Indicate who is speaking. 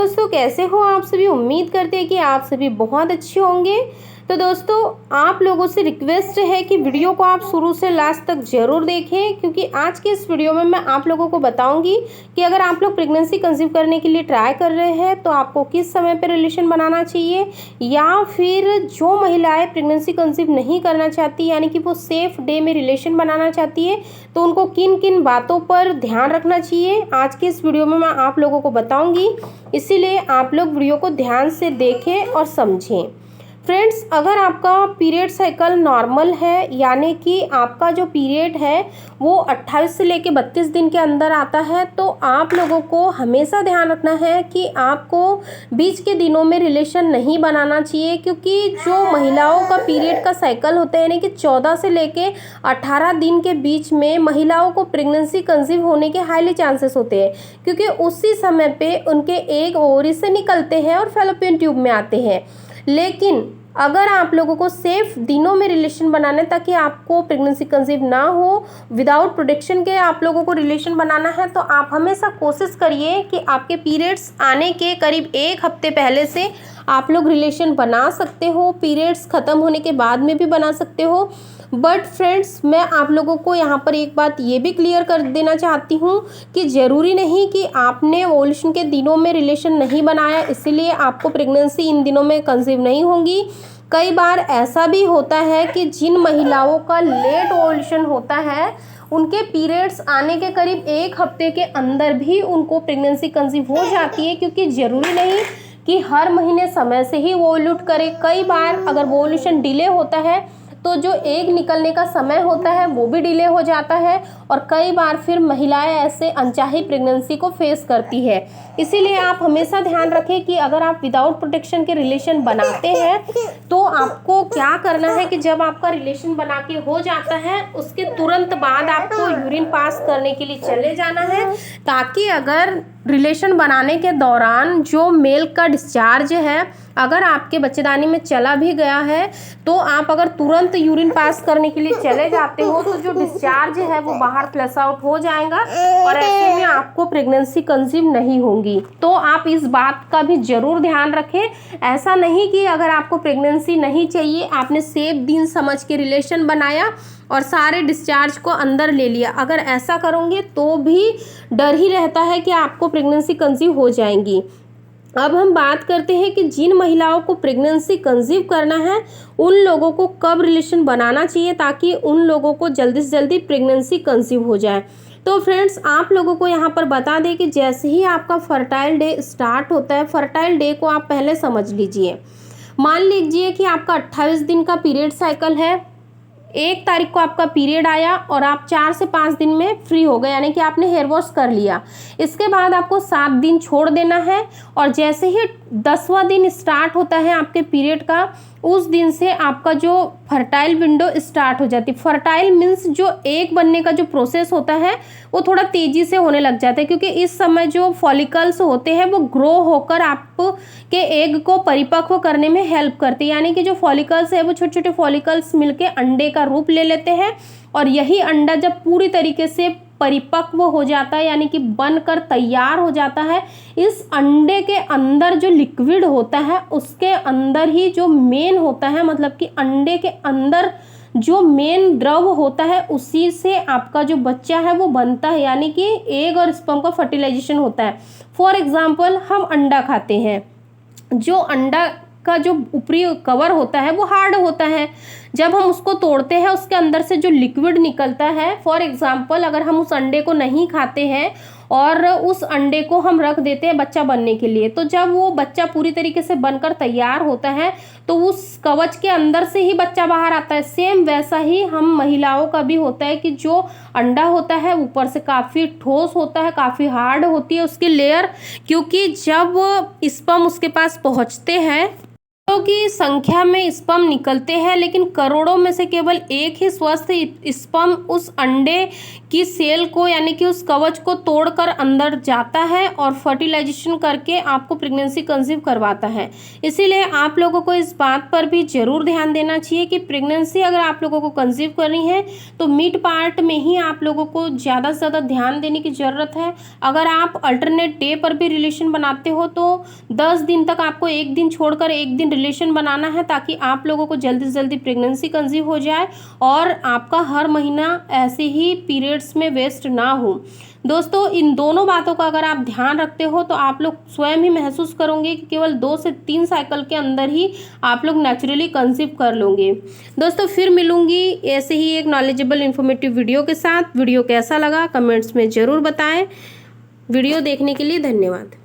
Speaker 1: दोस्तों, कैसे हो आप सभी। उम्मीद करते हैं कि आप सभी बहुत अच्छे होंगे। तो दोस्तों, आप लोगों से रिक्वेस्ट है कि वीडियो को आप शुरू से लास्ट तक ज़रूर देखें, क्योंकि आज के इस वीडियो में मैं आप लोगों को बताऊंगी कि अगर आप लोग प्रेगनेंसी कंसीव करने के लिए ट्राई कर रहे हैं तो आपको किस समय पर रिलेशन बनाना चाहिए, या फिर जो महिलाएं प्रेगनेंसी कंसीव नहीं करना चाहती यानी कि वो सेफ डे में रिलेशन बनाना चाहती है तो उनको किन किन बातों पर ध्यान रखना चाहिए, आज के इस वीडियो में मैं आप लोगों को बताऊंगी। इसीलिए आप लोग वीडियो को ध्यान से देखें और समझें। फ्रेंड्स, अगर आपका पीरियड साइकिल नॉर्मल है यानी कि आपका जो पीरियड है वो 28 से लेकर 32 दिन के अंदर आता है, तो आप लोगों को हमेशा ध्यान रखना है कि आपको बीच के दिनों में रिलेशन नहीं बनाना चाहिए, क्योंकि जो महिलाओं का पीरियड का साइकिल होता है यानी कि 14 से लेकर 18 दिन के बीच में महिलाओं को प्रेगनेंसी कंसीव होने के हाईली चांसेस होते हैं, क्योंकि उसी समय पे उनके एग ओवरी से निकलते हैं और फैलोपियन ट्यूब में आते हैं। लेकिन अगर आप लोगों को सेफ दिनों में रिलेशन बनाना है ताकि आपको प्रेगनेंसी कंसीव ना हो, विदाउट प्रोटेक्शन के आप लोगों को रिलेशन बनाना है, तो आप हमेशा कोशिश करिए कि आपके पीरियड्स आने के करीब 1 हफ्ते पहले से आप लोग रिलेशन बना सकते हो। पीरियड्स ख़त्म होने के बाद में भी बना सकते हो। बट फ्रेंड्स, मैं आप लोगों को यहाँ पर एक बात ये भी क्लियर कर देना चाहती हूँ कि ज़रूरी नहीं कि आपने ओवुलेशन के दिनों में रिलेशन नहीं बनाया इसीलिए आपको प्रेगनेंसी इन दिनों में कंसीव नहीं होंगी। कई बार ऐसा भी होता है कि जिन महिलाओं का लेट ओवुलेशन होता है उनके पीरियड्स आने के करीब 1 हफ्ते के अंदर भी उनको प्रेगनेंसी कंसीव हो जाती है, क्योंकि ज़रूरी नहीं कि हर महीने समय से ही ओवुलेट करे। कई बार अगर ओवुलेशन डिले होता है तो जो एग निकलने का समय होता है वो भी डिले हो जाता है, और कई बार फिर महिलाएं ऐसे अनचाही प्रेगनेंसी को फेस करती है। इसीलिए आप हमेशा ध्यान रखें कि अगर आप विदाउट प्रोटेक्शन के रिलेशन बनाते हैं तो आपको क्या करना है कि जब आपका रिलेशन बना के हो जाता है उसके तुरंत बाद आपको यूरिन पास करने के लिए चले जाना है, ताकि अगर रिलेशन बनाने के दौरान जो मेल का डिस्चार्ज है अगर आपके बच्चेदानी में चला भी गया है तो आप अगर तुरंत यूरिन पास करने के लिए चले जाते हो तो जो डिस्चार्ज है वो बाहर फ्लश आउट हो जाएगा और ऐसे में आपको प्रेगनेंसी कंसीव नहीं होंगी। तो आप इस बात का भी जरूर ध्यान रखें। ऐसा नहीं कि अगर आपको प्रेगनेंसी नहीं चाहिए, आपने सेफ दिन समझ के रिलेशन बनाया और सारे डिस्चार्ज को अंदर ले लिया, अगर ऐसा करोगे तो भी डर ही रहता है कि आपको प्रेगनेंसी कंसीव हो जाएंगी। अब हम बात करते हैं कि जिन महिलाओं को प्रेगनेंसी कंसीव करना है उन लोगों को कब रिलेशन बनाना चाहिए ताकि उन लोगों को जल्दी से जल्दी प्रेगनेंसी कंसीव हो जाए। तो फ्रेंड्स, आप लोगों को यहाँ पर बता दें कि जैसे ही आपका फर्टाइल डे स्टार्ट होता है, फर्टाइल डे को आप पहले समझ लीजिए। मान लीजिए कि आपका 28 दिन का पीरियड साइकिल है, 1 तारीख को आपका पीरियड आया और आप 4 से 5 दिन में फ्री हो गए यानी कि आपने हेयर वॉश कर लिया। इसके बाद आपको 7 दिन छोड़ देना है और जैसे ही 10वां दिन स्टार्ट होता है आपके पीरियड का, उस दिन से आपका जो फर्टाइल विंडो स्टार्ट हो जाती है। फर्टाइल मीन्स जो एग बनने का जो प्रोसेस होता है वो थोड़ा तेज़ी से होने लग जाता है, क्योंकि इस समय जो फॉलिकल्स होते हैं वो ग्रो होकर आपके एग को परिपक्व करने में हेल्प करते हैं। यानी कि जो फॉलिकल्स है वो छोटे छोटे फॉलिकल्स मिलके अंडे का रूप ले लेते हैं, और यही अंडा जब पूरी तरीके से परिपक्व हो जाता है यानी कि बनकर तैयार हो जाता है, इस अंडे के अंदर जो लिक्विड होता है उसके अंदर ही जो मेन होता है, मतलब कि अंडे के अंदर जो मेन द्रव होता है उसी से आपका जो बच्चा है वो बनता है, यानी कि एग और स्पर्म का फर्टिलाइजेशन होता है। फॉर एग्जाम्पल, हम अंडा खाते हैं, जो अंडा का जो ऊपरी कवर होता है वो हार्ड होता है। जब हम उसको तोड़ते हैं उसके अंदर से जो लिक्विड निकलता है, फॉर एग्जांपल अगर हम उस अंडे को नहीं खाते हैं और उस अंडे को हम रख देते हैं बच्चा बनने के लिए, तो जब वो बच्चा पूरी तरीके से बनकर तैयार होता है तो उस कवच के अंदर से ही बच्चा बाहर आता है। सेम वैसा ही हम महिलाओं का भी होता है कि जो अंडा होता है ऊपर से काफ़ी ठोस होता है, काफ़ी हार्ड होती है उसकी लेयर, क्योंकि जब स्पर्म उसके पास पहुँचते हैं की संख्या में स्पर्म निकलते हैं, लेकिन करोड़ों में से केवल एक ही स्वस्थ स्पर्म उस अंडे कि सेल को यानी कि उस कवच को तोड़कर अंदर जाता है और फर्टिलाइजेशन करके आपको प्रेगनेंसी कंसीव करवाता है। इसीलिए आप लोगों को इस बात पर भी ज़रूर ध्यान देना चाहिए कि प्रेगनेंसी अगर आप लोगों को कंसीव करनी है तो मिड पार्ट में ही आप लोगों को ज़्यादा से ज़्यादा ध्यान देने की ज़रूरत है। अगर आप अल्टरनेट डे पर भी रिलेशन बनाते हो तो 10 दिन तक आपको एक दिन छोड़कर एक दिन रिलेशन बनाना है, ताकि आप लोगों को जल्दी से जल्दी प्रेगनेंसी कंसीव हो जाए और आपका हर महीना ऐसे ही पीरियड्स में वेस्ट ना हो। दोस्तों, इन दोनों बातों का अगर आप ध्यान रखते हो तो आप लोग स्वयं ही महसूस करोगे कि केवल 2 से 3 साइकिल के अंदर ही आप लोग नेचुरली कंसीव कर लोगे। दोस्तों, फिर मिलूंगी ऐसे ही एक नॉलेजेबल इन्फॉर्मेटिव वीडियो के साथ। वीडियो कैसा लगा कमेंट्स में ज़रूर बताएं। वीडियो देखने के लिए धन्यवाद।